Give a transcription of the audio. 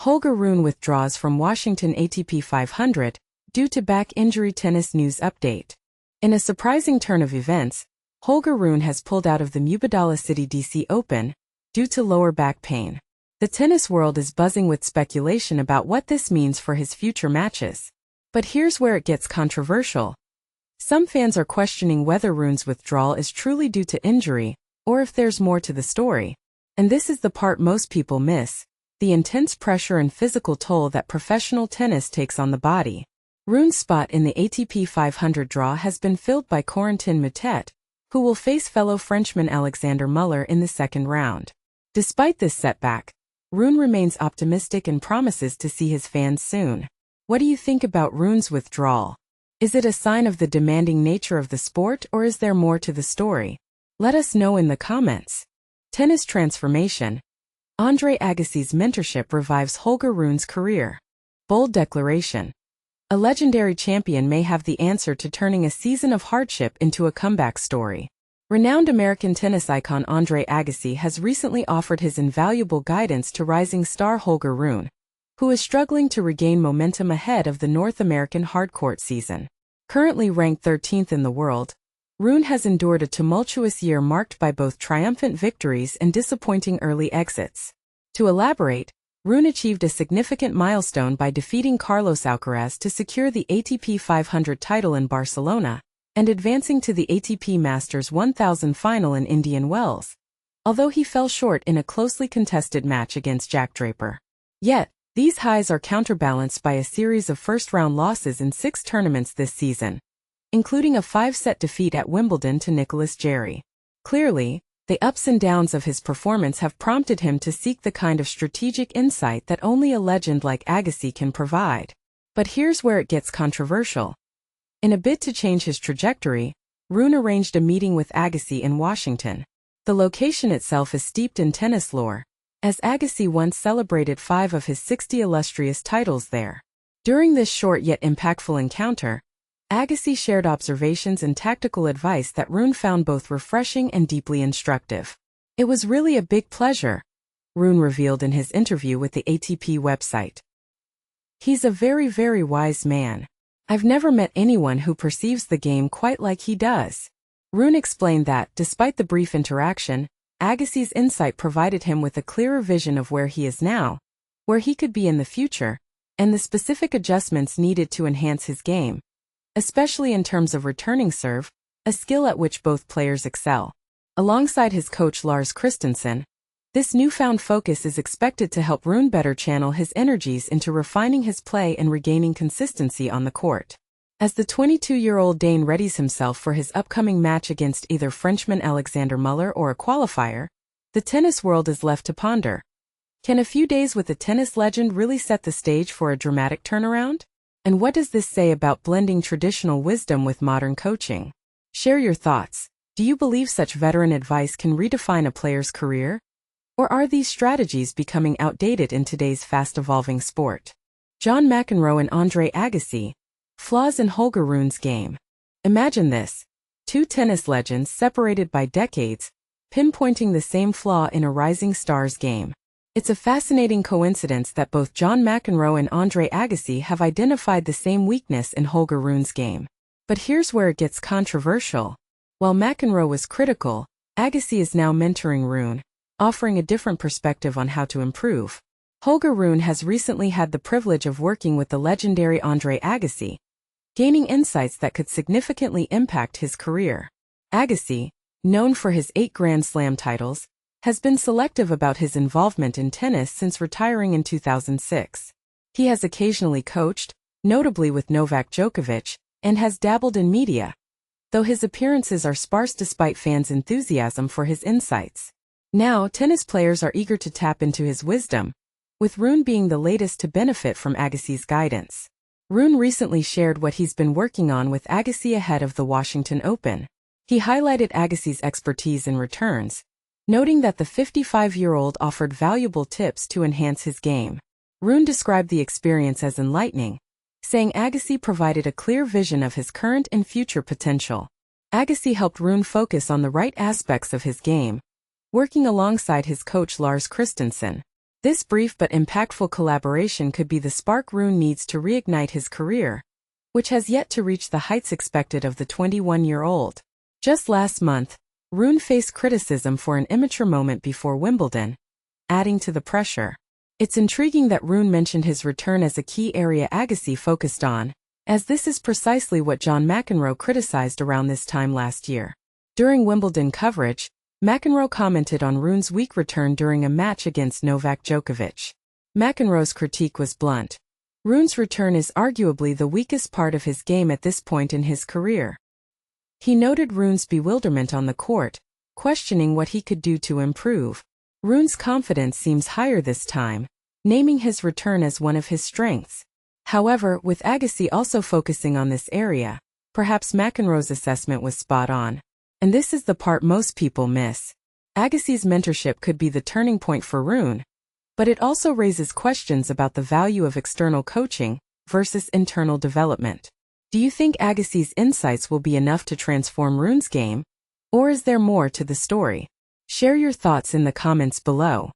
Holger Rune withdraws from Washington ATP 500 due to back injury. Tennis news update. In a surprising turn of events, Holger Rune has pulled out of the Moutet City DC Open due to lower back pain. The tennis world is buzzing with speculation about what this means for his future matches. But here's where it gets controversial. Some fans are questioning whether Rune's withdrawal is truly due to injury, or if there's more to the story. And this is the part most people miss: the intense pressure and physical toll that professional tennis takes on the body. Rune's spot in the ATP 500 draw has been filled by Corentin Moutet, who will face fellow Frenchman Alexander Muller in the second round. Despite this setback, Rune remains optimistic and promises to see his fans soon. What do you think about Rune's withdrawal? Is it a sign of the demanding nature of the sport, or is there more to the story? Let us know in the comments. Tennis transformation. Andre Agassi's mentorship revives Holger Rune's career. Bold declaration. A legendary champion may have the answer to turning a season of hardship into a comeback story. Renowned American tennis icon Andre Agassi has recently offered his invaluable guidance to rising star Holger Rune, who is struggling to regain momentum ahead of the North American hardcourt season. Currently ranked 13th in the world, Rune has endured a tumultuous year marked by both triumphant victories and disappointing early exits. To elaborate, Rune achieved a significant milestone by defeating Carlos Alcaraz to secure the ATP 500 title in Barcelona and advancing to the ATP Masters 1000 final in Indian Wells, although he fell short in a closely contested match against Jack Draper. Yet, these highs are counterbalanced by a series of first-round losses in 6 tournaments this season, including a 5-set defeat at Wimbledon to Nicolas Jarry. Clearly, the ups and downs of his performance have prompted him to seek the kind of strategic insight that only a legend like Agassi can provide. But here's where it gets controversial. In a bid to change his trajectory, Rune arranged a meeting with Agassi in Washington. The location itself is steeped in tennis lore, as Agassi once celebrated 5 of his 60 illustrious titles there. During this short yet impactful encounter, Agassi shared observations and tactical advice that Rune found both refreshing and deeply instructive. "It was really a big pleasure," Rune revealed in his interview with the ATP website. "He's a very, very wise man. I've never met anyone who perceives the game quite like he does." Rune explained that, despite the brief interaction, Agassi's insight provided him with a clearer vision of where he is now, where he could be in the future, and the specific adjustments needed to enhance his game, especially in terms of returning serve, a skill at which both players excel. Alongside his coach Lars Christensen, this newfound focus is expected to help Rune better channel his energies into refining his play and regaining consistency on the court. As the 22-year-old Dane readies himself for his upcoming match against either Frenchman Alexander Muller or a qualifier, the tennis world is left to ponder. Can a few days with the tennis legend really set the stage for a dramatic turnaround? And what does this say about blending traditional wisdom with modern coaching? Share your thoughts. Do you believe such veteran advice can redefine a player's career? Or are these strategies becoming outdated in today's fast-evolving sport? John McEnroe and Andre Agassi. Flaws in Holger Rune's game. Imagine this: 2 tennis legends separated by decades, pinpointing the same flaw in a rising star's game. It's a fascinating coincidence that both John McEnroe and Andre Agassi have identified the same weakness in Holger Rune's game. But here's where it gets controversial. While McEnroe was critical, Agassi is now mentoring Rune, offering a different perspective on how to improve. Holger Rune has recently had the privilege of working with the legendary Andre Agassi, gaining insights that could significantly impact his career. Agassi, known for his 8 Grand Slam titles, has been selective about his involvement in tennis since retiring in 2006. He has occasionally coached, notably with Novak Djokovic, and has dabbled in media, though his appearances are sparse despite fans' enthusiasm for his insights. Now, tennis players are eager to tap into his wisdom, with Rune being the latest to benefit from Agassi's guidance. Rune recently shared what he's been working on with Agassi ahead of the Washington Open. He highlighted Agassi's expertise in returns, noting that the 55-year-old offered valuable tips to enhance his game. Rune described the experience as enlightening, saying Agassi provided a clear vision of his current and future potential. Agassi helped Rune focus on the right aspects of his game, working alongside his coach Lars Christensen. This brief but impactful collaboration could be the spark Rune needs to reignite his career, which has yet to reach the heights expected of the 21-year-old. Just last month, Rune faced criticism for an immature moment before Wimbledon, adding to the pressure. It's intriguing that Rune mentioned his return as a key area Agassi focused on, as this is precisely what John McEnroe criticized around this time last year. During Wimbledon coverage, McEnroe commented on Rune's weak return during a match against Novak Djokovic. McEnroe's critique was blunt. Rune's return is arguably the weakest part of his game at this point in his career. He noted Rune's bewilderment on the court, questioning what he could do to improve. Rune's confidence seems higher this time, naming his return as one of his strengths. However, with Agassi also focusing on this area, perhaps McEnroe's assessment was spot on. And this is the part most people miss. Agassi's mentorship could be the turning point for Rune, but it also raises questions about the value of external coaching versus internal development. Do you think Agassi's insights will be enough to transform Rune's game, or is there more to the story? Share your thoughts in the comments below.